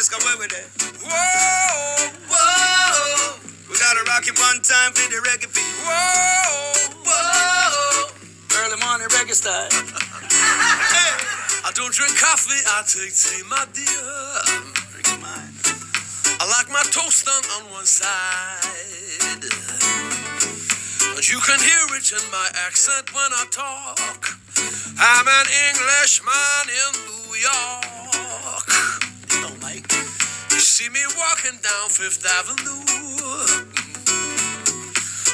let's go with it. Whoa, whoa. We gotta rock it one time for the reggae beat. Whoa, whoa. Early morning reggae style. Hey, I don't drink coffee, I take tea, my dear. Drink mine. I like my toast on one side. But you can hear it in my accent when I talk. I'm an Englishman in New York. You know, Mike. You see me walking down Fifth Avenue.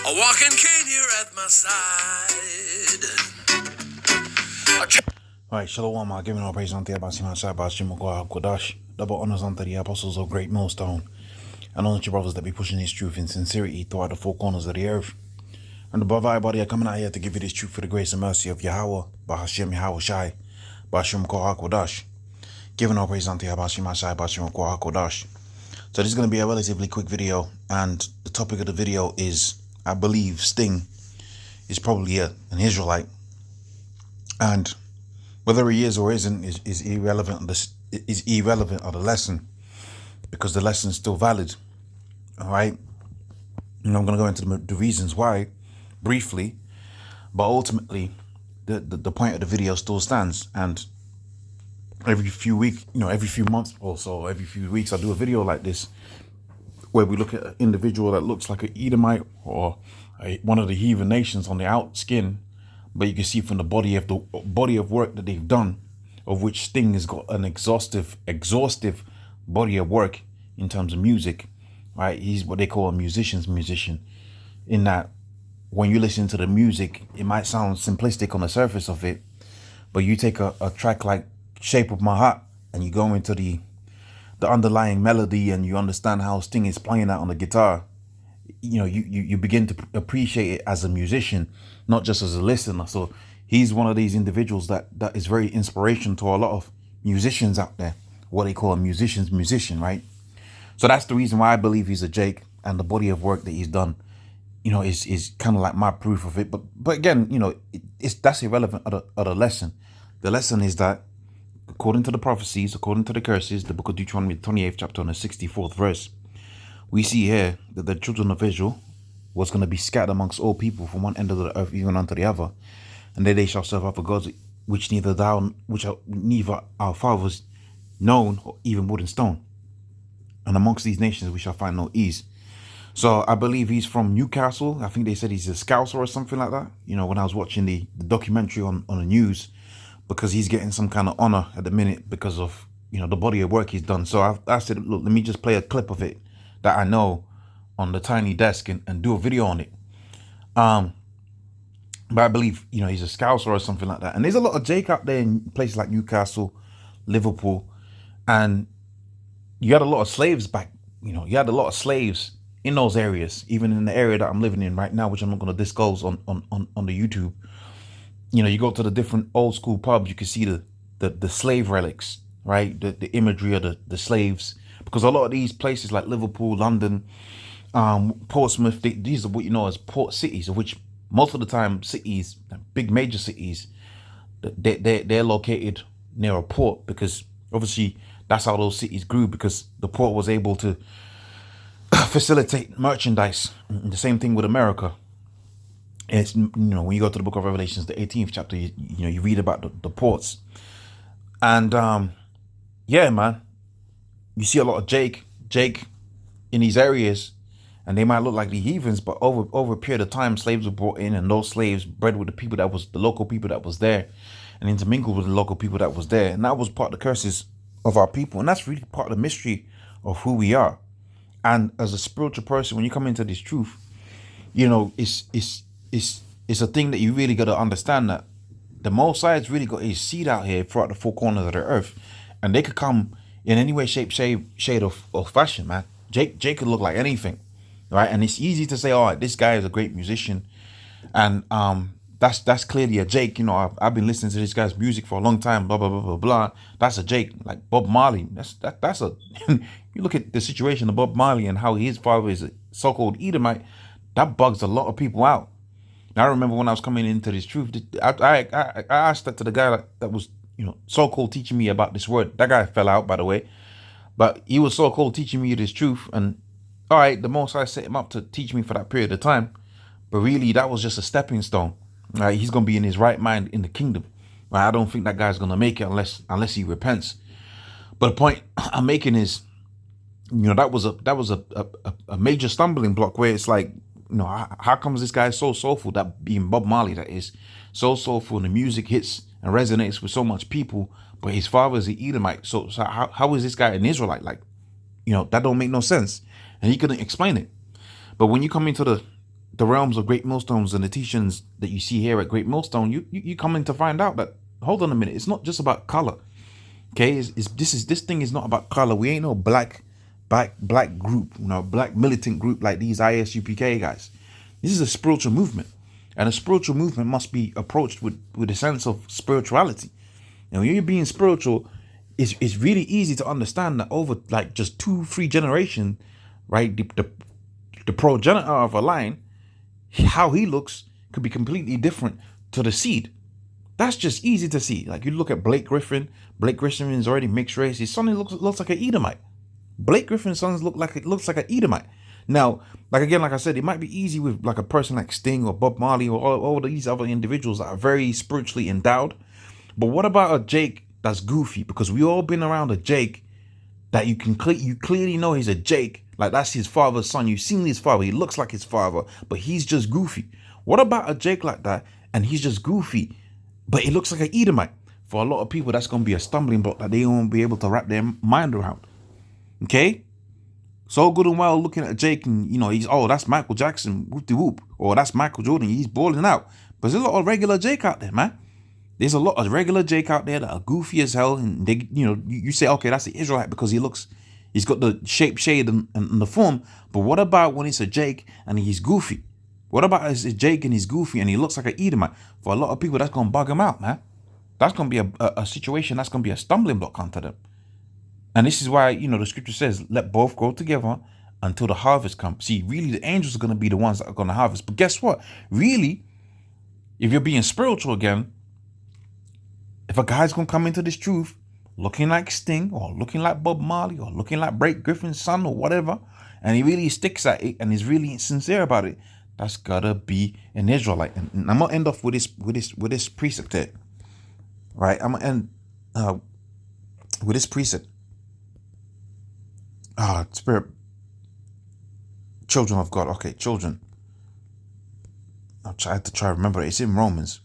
A walking cane here at my side. Alright, Shalom, I giving all praise unto Abasi Mashai, Bashim Kodash, double honors unto the apostles of Great Millstone, and unto your brothers that be pushing this truth in sincerity throughout the four corners of the earth. And above everybody, are coming out here to give you this truth for the grace and mercy of Yahweh, Bahashim Yahweh Shai, Bashim Kodash, giving all praise unto Abasi Mashai, Bashim Kodash. So this is going to be a relatively quick video, and the topic of the video is, I believe, Sting is probably an Israelite, and whether he is or isn't is irrelevant. This is irrelevant of the lesson, because the lesson is still valid. All right, and I'm going to go into the reasons why briefly, but ultimately the point of the video still stands. And every few weeks, every few months or so, every few weeks, I do a video like this where we look at an individual that looks like an Edomite or one of the heathen nations on the out skin. But you can see from the body of work that they've done, of which Sting has got an exhaustive body of work in terms of music, right? He's what they call a musician's musician, in that when you listen to the music, it might sound simplistic on the surface of it, but you take a track like Shape of My Heart and you go into the underlying melody and you understand how Sting is playing that on the guitar. You begin to appreciate it as a musician, not just as a listener. So he's one of these individuals that is very inspirational to a lot of musicians out there, what they call a musician's musician, right? So that's the reason why I believe he's a Jake, and the body of work that he's done, is kind of like my proof of it. But again, that's irrelevant of the lesson. The lesson is that according to the prophecies, according to the curses, the book of Deuteronomy 28th chapter and the 64th verse, we see here that the children of Israel was going to be scattered amongst all people from one end of the earth even unto the other, and there they shall serve other gods which neither our fathers known or even wood and stone. And amongst these nations we shall find no ease. So I believe he's from Newcastle. I think they said he's a Scouser or something like that. When I was watching the documentary on the news, because he's getting some kind of honor at the minute because of the body of work he's done. So I said, look, let me just play a clip of it that I know on the tiny desk and do a video on it. But I believe, he's a Scouser or something like that. And there's a lot of Jake out there in places like Newcastle, Liverpool. And you had a lot of slaves back, you had a lot of slaves in those areas, even in the area that I'm living in right now, which I'm not going to disclose on the YouTube. You go to the different old school pubs, you can see the slave relics, right? The imagery of the slaves. Because a lot of these places like Liverpool, London, Portsmouth, these are what as port cities, of which most of the time cities, big major cities, they're located near a port, because obviously that's how those cities grew, because the port was able to facilitate merchandise. And the same thing with America. It's when you go to the book of Revelations, the 18th chapter, you read about the ports, and yeah, man. You see a lot of Jake in these areas, and they might look like the heathens, but over a period of time, slaves were brought in, and those slaves bred with the local people that was there, and intermingled with the local people that was there, and that was part of the curses of our people, and that's really part of the mystery of who we are. And as a spiritual person, when you come into this truth, it's a thing that you really got to understand, that the Most High's really got his seed out here throughout the four corners of the earth, and they could come in any way, shape, shade of fashion, man. Jake could look like anything, right? And it's easy to say, all right, this guy is a great musician, and that's clearly a Jake. I've been listening to this guy's music for a long time, blah blah blah blah blah. That's a Jake, like Bob Marley. That's a you look at the situation of Bob Marley and how his father is a so-called Edomite. That bugs a lot of people out. Now, I remember when I was coming into this truth, I asked that to the guy that was so-called teaching me about this word. That guy fell out, by the way. But he was so cool teaching me this truth. And all right, the Most High set him up to teach me for that period of time. But really, that was just a stepping stone. Right? He's gonna be in his right mind in the kingdom. Right? I don't think that guy's gonna make it unless he repents. But the point I'm making is, that was a major stumbling block where it's like, how comes this guy is so soulful? That being Bob Marley, that is so soulful, and the music hits and resonates with so much people, but his father is an Edomite. So how is this guy an Israelite? Like, that don't make no sense, and he couldn't explain it. But when you come into the realms of Great Millstones and the teachings that you see here at Great Millstone, you come in to find out that, hold on a minute, it's not just about color. Okay, this thing is not about color. We ain't no black group, black militant group like these ISUPK guys. This is a spiritual movement, and a spiritual movement must be approached with a sense of spirituality. And when you're being spiritual, it's really easy to understand that over like just 2-3 generations, right? The progenitor of a line, how he looks could be completely different to the seed. That's just easy to see. Like, you look at Blake Griffin. Blake Griffin is already mixed race. His son looks like an Edomite. Blake Griffin's son looks like an Edomite. Now, like I said, it might be easy with like a person like Sting or Bob Marley or all these other individuals that are very spiritually endowed. But what about a Jake that's goofy? Because we all been around a Jake that you clearly know he's a Jake. Like, that's his father's son. You've seen his father. He looks like his father, but he's just goofy. What about a Jake like that and he's just goofy, but he looks like an Edomite? For a lot of people, that's going to be a stumbling block that they won't be able to wrap their mind around. Okay? So good and well looking at Jake and, that's Michael Jackson, whoop-de-whoop. Or that's Michael Jordan, he's balling out. But there's a lot of regular Jake out there, man. There's a lot of regular Jake out there that are goofy as hell. And they, you say, okay, that's the Israelite because he's got the shape, shade, and the form. But what about when it's a Jake and he's goofy? What about it's a Jake and he's goofy and he looks like an Edomite? For a lot of people, that's going to bug him out, man. That's going to be a situation that's going to be a stumbling block onto them. And this is why, the scripture says, let both grow together until the harvest comes. See, really, the angels are going to be the ones that are going to harvest. But guess what? Really, if you're being spiritual again, if a guy's going to come into this truth looking like Sting or looking like Bob Marley or looking like Blake Griffin's son or whatever, and he really sticks at it and is really sincere about it, that's got to be an Israelite. And I'm going to end off with this precept here. Right? I'm going to end with this precept. Spirit, children of God. Okay, children. I have to try to remember it. It's in Romans.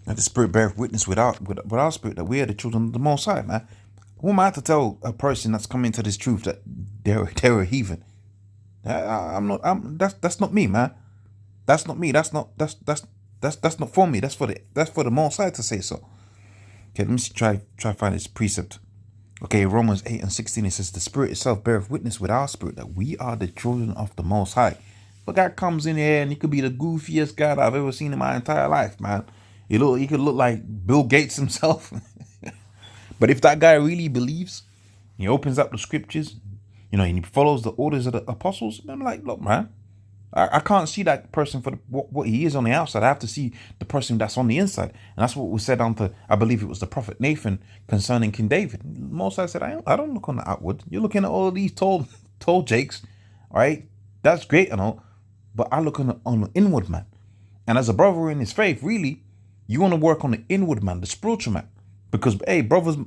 And the Spirit beareth witness with our spirit that we are the children of the Most High, man. Who am I to tell a person that's coming to this truth that they're a heathen? That's not me, man. That's not me. That's not for me. That's for the Most High to say so. Okay, let me see, try find this precept. Okay, Romans 8:16, it says, the Spirit itself beareth witness with our spirit that we are the children of the Most High. But God comes in here and he could be the goofiest guy I've ever seen in my entire life, man. He could look like Bill Gates himself. But if that guy really believes, he opens up the scriptures, and he follows the orders of the apostles, I'm like, look, man, I can't see that person for what he is on the outside. I have to see the person that's on the inside. And that's what was said unto, I believe it was the prophet Nathan concerning King David. Moses said, I don't look on the outward. You're looking at all of these tall Jakes, all right? That's great and all, but I look on the inward man. And as a brother in his faith, really, you want to work on the inward man, the spiritual man. Because, hey, brothers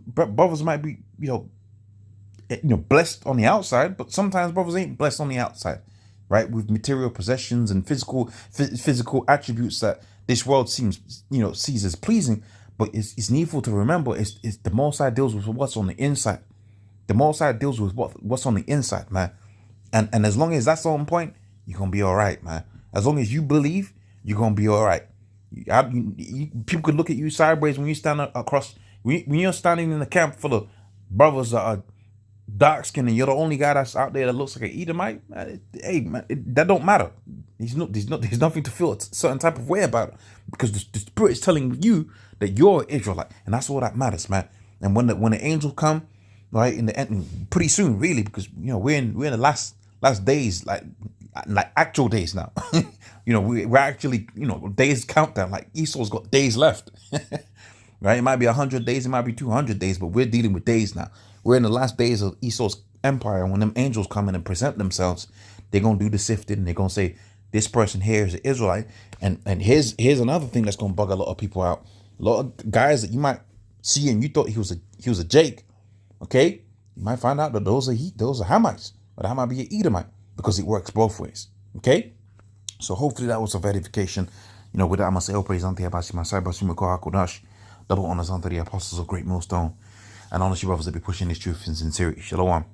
might be, blessed on the outside, but sometimes brothers ain't blessed on the outside. Right, with material possessions and physical attributes that this world sees as pleasing, but it's needful to remember it's the Most High deals with what's on the inside. The Most High deals with what's on the inside, man. And as long as that's on point, you're gonna be all right, man. As long as you believe, you're gonna be all right. People could look at you sideways when you stand across when you're standing in a camp full of brothers that are dark skin and you're the only guy that's out there that looks like an Edomite. Hey, man, that don't matter. There's nothing to feel a certain type of way about it, because the Spirit is telling you that you're an Israelite, and that's all that matters, man. And when the angels come, right, in the end, pretty soon, really, because we're in the last days, like actual days now. We're actually days countdown. Like Esau's got days left. right? It might be 100 days, it might be 200 days, but we're dealing with days now. We're in the last days of Esau's empire. When them angels come in and present themselves, they're gonna do the sifting. They're gonna say this person here is an Israelite, and here's another thing that's gonna bug a lot of people out. A lot of guys that you might see and you thought he was a Jake, okay? You might find out that those are Hamites, but that might be an Edomite because it works both ways, okay? So hopefully that was a verification. With that, I'm going to say, oh, praise unto Yabashi Masai, Bashi Mukoha Kodash, double honors unto the apostles of Great Millstone, and honor you brothers that be pushing this truth in sincerity. Shalom.